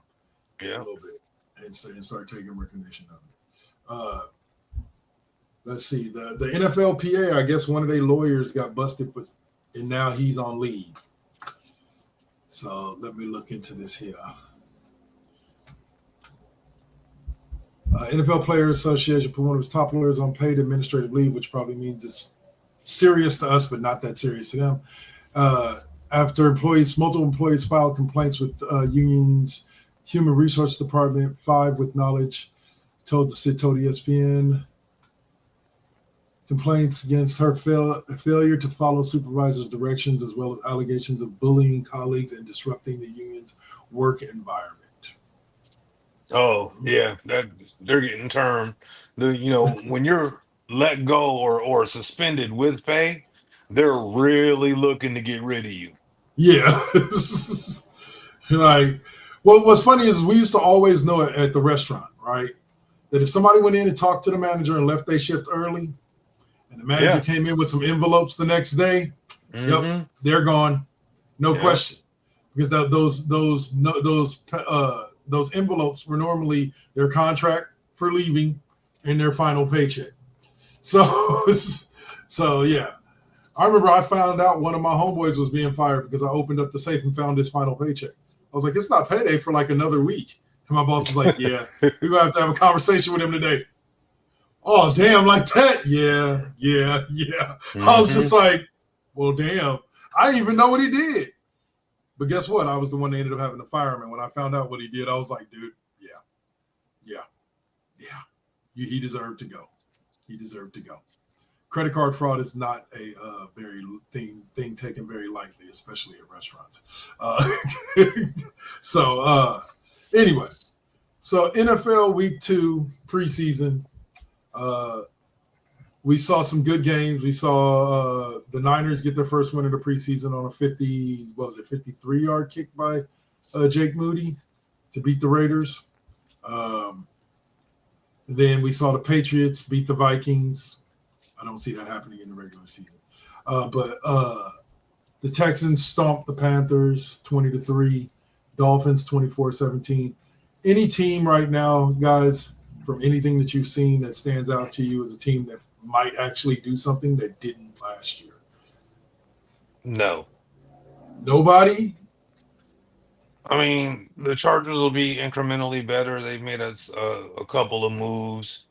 a Yeah. little bit and start taking recognition of it. Let's see, the NFLPA, I guess one of their lawyers got busted and now he's on leave. So let me look into this here. NFL Players Association put one of its top lawyers on paid administrative leave, which probably means it's serious to us, but not that serious to them. After multiple employees filed complaints with unions, Human Resource Department, 5 with knowledge, told ESPN. Complaints against her failure to follow supervisors' directions, as well as allegations of bullying colleagues and disrupting the union's work environment. Oh, yeah, that they're getting termed. When you're let go or suspended with pay, they're really looking to get rid of you. Yeah. Like, well, what's funny is we used to always know it at the restaurant, right? That if somebody went in and talked to the manager and left their shift early, and the manager Yeah. came in with some envelopes the next day, Mm-hmm. yep, they're gone, no Yeah. question, because those envelopes were normally their contract for leaving and their final paycheck. So, so yeah, I remember I found out one of my homeboys was being fired because I opened up the safe and found his final paycheck. I was like, it's not payday for like another week. And my boss was like, yeah, we're going to have a conversation with him today. Oh, damn, like that? Yeah. I was just like, well, damn. I didn't even know what he did. But guess what? I was the one that ended up having to fire him. And when I found out what he did, I was like, dude, yeah. He deserved to go. He deserved to go. Credit card fraud is not a very thing taken very lightly, especially at restaurants. Anyway, so NFL Week 2 preseason. We saw some good games. We saw the Niners get their first win of the preseason on a 53-yard kick by Jake Moody to beat the Raiders. Then we saw the Patriots beat the Vikings. I don't see that happening in the regular season. But the Texans stomped the Panthers 20-3, Dolphins 24-17. Any team right now, guys, from anything that you've seen that stands out to you as a team that might actually do something that didn't last year? No. Nobody? I mean, the Chargers will be incrementally better. They've made us a couple of moves.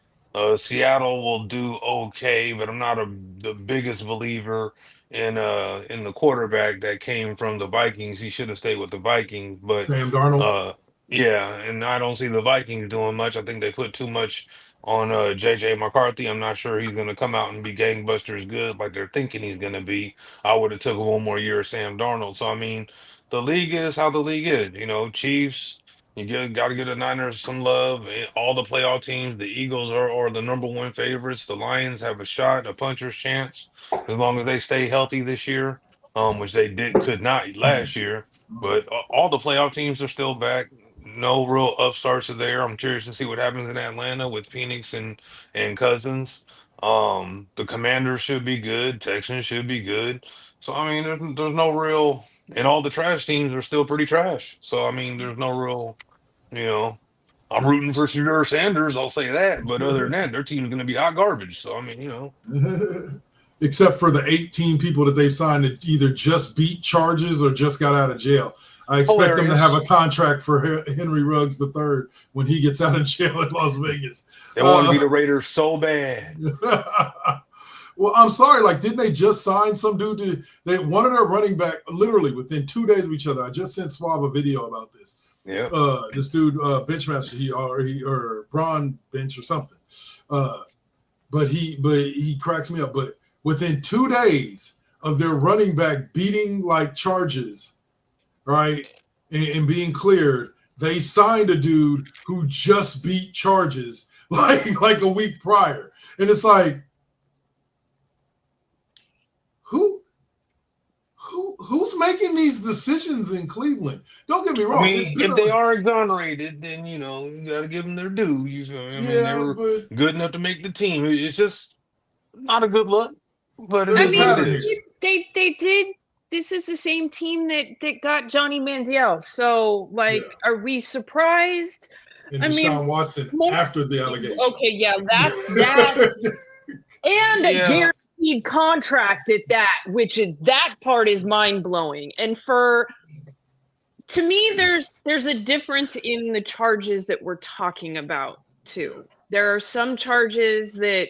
Seattle will do okay, but I'm not the biggest believer in the quarterback that came from the Vikings. He should have stayed with the Vikings, but Sam Darnold? uh, yeah, and I don't see the Vikings doing much. I think they put too much on JJ McCarthy. I'm not sure he's going to come out and be gangbusters good like they're thinking he's going to be. I would have took 1 more year of Sam Darnold. So I mean, the league is how the league is. Chiefs, got to give the Niners some love. All the playoff teams, the Eagles are the number one favorites. The Lions have a shot, a puncher's chance, as long as they stay healthy this year, which they could not last year. But all the playoff teams are still back. No real upstarts are there. I'm curious to see what happens in Atlanta with Phoenix and Cousins. The Commanders should be good. Texans should be good. So I mean, there's no real, and all the trash teams are still pretty trash. So I mean, there's no real, you know. I'm rooting for Shedeur Sanders, I'll say that. But other than that, their team's going to be hot garbage. So I mean, Except for the 18 people that they've signed that either just beat charges or just got out of jail. I expect them to have a contract for Henry Ruggs III when he gets out of jail in Las Vegas. they want to be the Raiders so bad. Well, I'm sorry. Like, didn't they just sign some dude? They one of their running back literally within 2 days of each other. I just sent Swab a video about this. Yeah. This dude, Benchmaster, or Braun Bench or something. But he cracks me up. But within 2 days of their running back beating like charges, right, and being cleared, they signed a dude who just beat charges like a week prior. And it's like, who's making these decisions in Cleveland? Don't get me wrong. I mean, if they are exonerated, then you got to give them their due. They were good enough to make the team. It's just not a good look. But I mean, they did. This is the same team that got Johnny Manziel. So, are we surprised? And Deshaun Watson after the allegation. Okay, yeah, that's that. And a guaranteed contract at that, that part is mind blowing. And to me, there's a difference in the charges that we're talking about too. There are some charges that,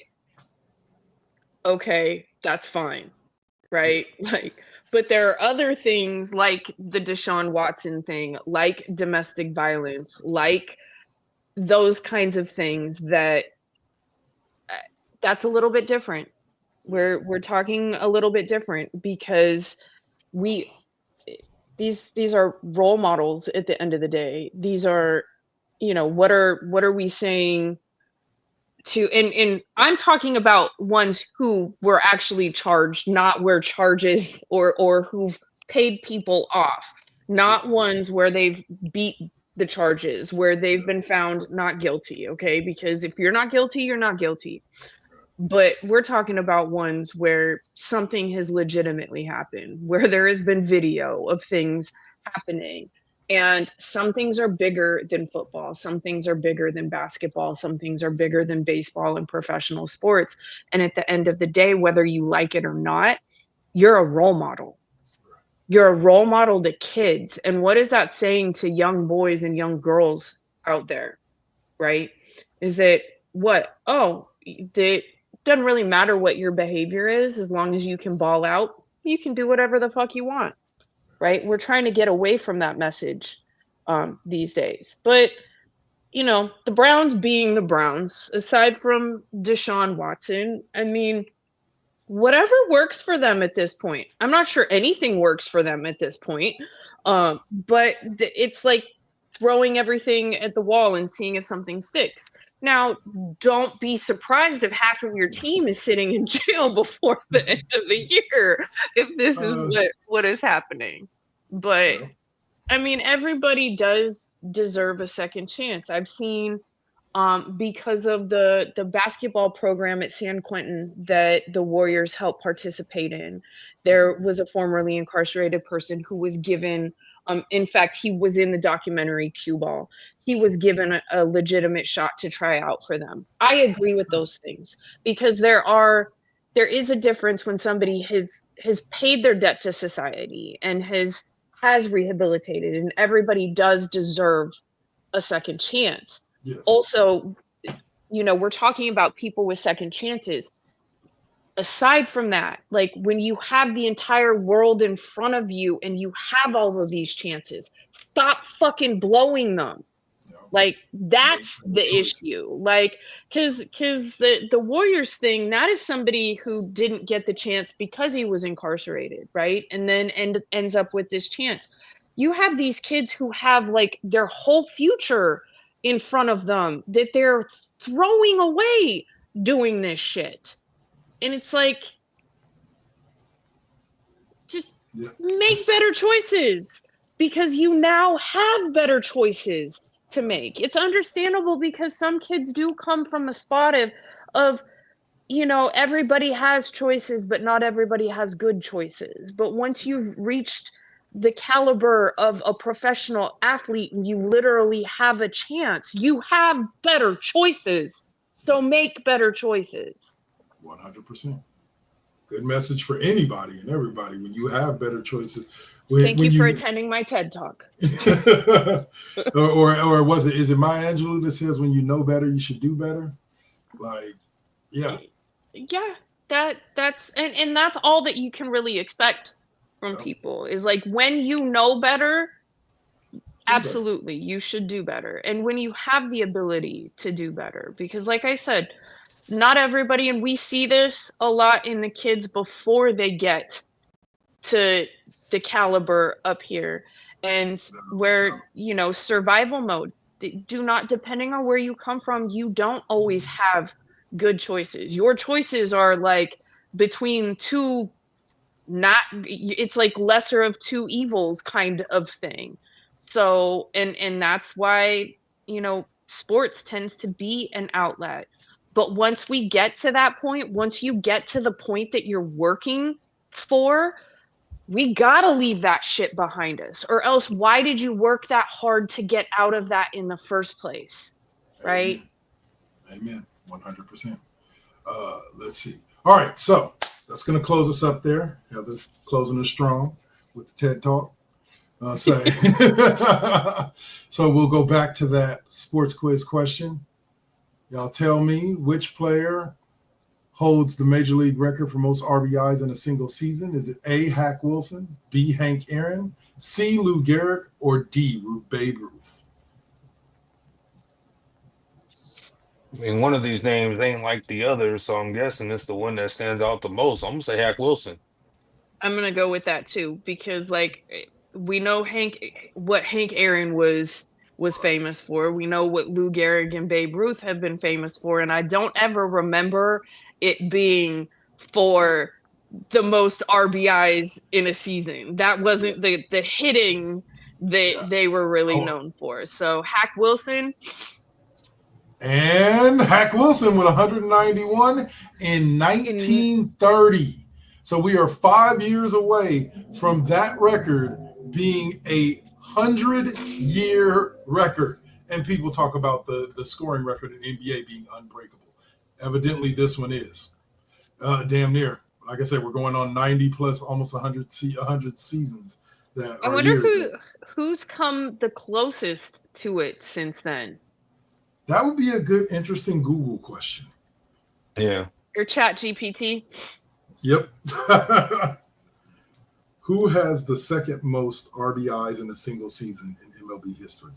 okay, that's fine, right? But there are other things like the Deshaun Watson thing, like domestic violence, like those kinds of things that's a little bit different. We're talking a little bit different because these are role models at the end of the day. These are, what are we saying to, and I'm talking about ones who were actually charged, not where charges or who've paid people off, not ones where they've beat the charges, where they've been found not guilty. Okay. Because if you're not guilty, you're not guilty. But we're talking about ones where something has legitimately happened, where there has been video of things happening. And some things are bigger than football. Some things are bigger than basketball. Some things are bigger than baseball and professional sports. And at the end of the day, whether you like it or not, you're a role model. You're a role model to kids. And what is that saying to young boys and young girls out there, right? Is that doesn't really matter what your behavior is, as long as you can ball out, you can do whatever the fuck you want, right? We're trying to get away from that message these days. But, the Browns being the Browns, aside from Deshaun Watson, I mean, whatever works for them at this point. I'm not sure anything works for them at this point, but it's like throwing everything at the wall and seeing if something sticks. Now, don't be surprised if half of your team is sitting in jail before the end of the year, if this is what is happening. But, I mean, everybody does deserve a second chance. I've seen, because of the basketball program at San Quentin that the Warriors helped participate in, there was a formerly incarcerated person who was given, in fact, he was in the documentary Cue Ball. He was given a legitimate shot to try out for them. I agree with those things because there is a difference when somebody has paid their debt to society and has rehabilitated, and everybody does deserve a second chance. Yes. Also, we're talking about people with second chances. Aside from that, like when you have the entire world in front of you and you have all of these chances, stop fucking blowing them. Like that's the issue. Like, cause the Warriors thing, that is somebody who didn't get the chance because he was incarcerated, right? And then ends up with this chance. You have these kids who have like their whole future in front of them that they're throwing away doing this shit. And it's like, just make better choices because you now have better choices to make. It's understandable because some kids do come from a spot of everybody has choices, but not everybody has good choices. But once you've reached the caliber of a professional athlete and you literally have a chance, you have better choices. So make better choices. 100%. Good message for anybody and everybody when you have better choices. Thank you for attending my TED Talk. or is it Maya Angelou that says when you know better, you should do better? Like, yeah. Yeah, that's and that's all that you can really expect from people is like when you know better, absolutely, you should do better. And when you have the ability to do better, because like I said, not everybody, and we see this a lot in the kids before they get to the caliber up here, and where survival mode, depending on where you come from, you don't always have good choices. Your choices are like between two, it's like lesser of two evils kind of thing. So and that's why sports tends to be an outlet. But once we get to that point, once you get to the point that you're working for, we gotta leave that shit behind us, or else why did you work that hard to get out of that in the first place? Right? Amen. 100%. Let's see. All right, so that's going to close us up there. Heather closing us strong with the TED Talk. So we'll go back to that sports quiz question. Y'all tell me which player holds the major league record for most RBIs in a single season. Is it A, Hack Wilson, B, Hank Aaron, C, Lou Gehrig, or D, Babe Ruth? I mean, one of these names ain't like the other, so I'm guessing it's the one that stands out the most. I'm gonna say Hack Wilson. I'm gonna go with that too, because like we know what Hank Aaron was famous for. We know what Lou Gehrig and Babe Ruth have been famous for, and I don't ever remember it being for the most RBIs in a season. That wasn't the hitting that they were really known for. So Hack Wilson. And Hack Wilson with 191 in 1930. So we are 5 years away from that record being a 100-year record. And people talk about the scoring record in NBA being unbreakable. Evidently, this one is damn near. Like I said, we're going on 90 plus almost 100 seasons. I wonder who's come the closest to it since then. That would be a good, interesting Google question. Yeah. Or Chat GPT. Yep. Who has the second most RBIs in a single season in MLB history?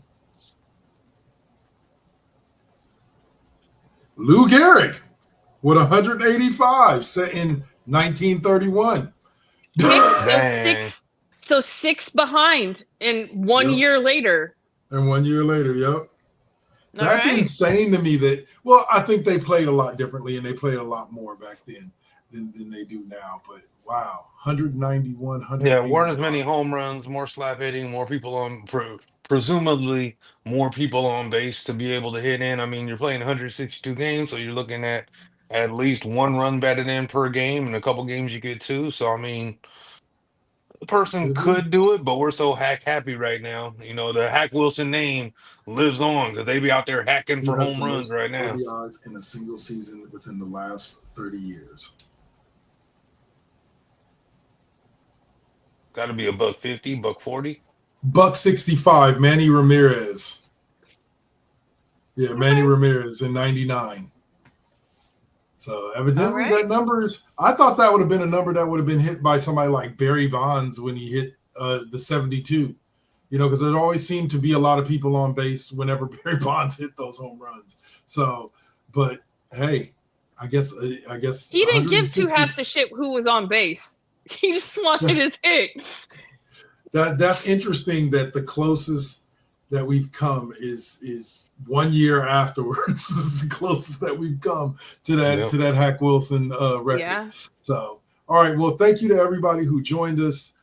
Lou Gehrig with 185, set in 1931. So six behind, and 1 year later. And 1 year later, yep. That's insane to me I think they played a lot differently and they played a lot more back then than they do now. But wow, 191, 100. Yeah, weren't as many home runs, more slap hitting, more people on, presumably more people on base to be able to hit in. I mean, you're playing 162 games, so you're looking at least one run batted in per game, and a couple games you get two. So, I mean, the person could do it, but we're so hack happy right now. The Hack Wilson name lives on because they be out there hacking for home runs right now. RBIs in a single season within the last 30 years. Got to be $150, $140. $165, Manny Ramirez. Yeah, Manny Ramirez in 99. So evidently that number is, I thought that would have been a number that would have been hit by somebody like Barry Bonds when he hit the 72, because there always seemed to be a lot of people on base whenever Barry Bonds hit those home runs. So, but hey, I guess he didn't give two halves a shit who was on base. He just wanted his hit. That's interesting that the closest that we've come is 1 year afterwards. This is the closest that we've come to that Hack Wilson record. Yeah. So, all right. Well, thank you to everybody who joined us.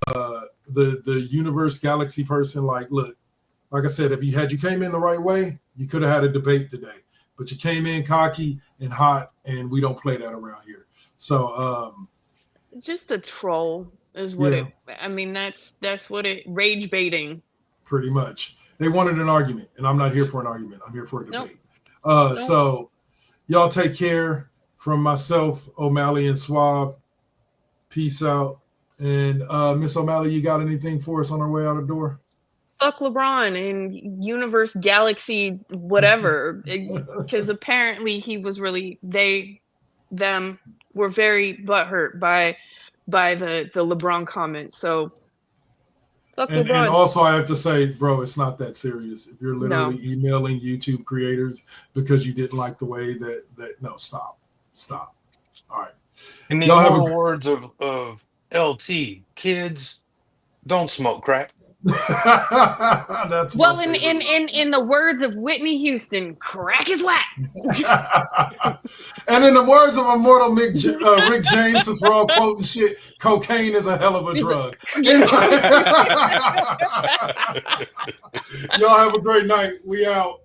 The universe galaxy person, like I said, if you came in the right way, you could have had a debate today. but you came in cocky and hot, and we don't play that around here. So it's just a troll is what yeah. I mean, that's what it rage baiting. Pretty much. They wanted an argument, and I'm not here for an argument. I'm here for a debate. So y'all take care. From myself, O'Malley and Swab. Peace out. And Miss O'Malley, you got anything for us on our way out the door? Fuck LeBron and universe, galaxy, whatever. Because apparently he was really them were very butthurt by the LeBron comment. So fuck and LeBron. And also I have to say, bro, it's not that serious. If you're literally emailing YouTube creators because you didn't like the way that no, stop. All right. In the immortal words of LT, kids, don't smoke crack. That's well, in the words of Whitney Houston, crack is whack. And in the words of immortal Rick James, since we're all quoting shit, cocaine is a hell of a drug. Y'all have a great night. We out.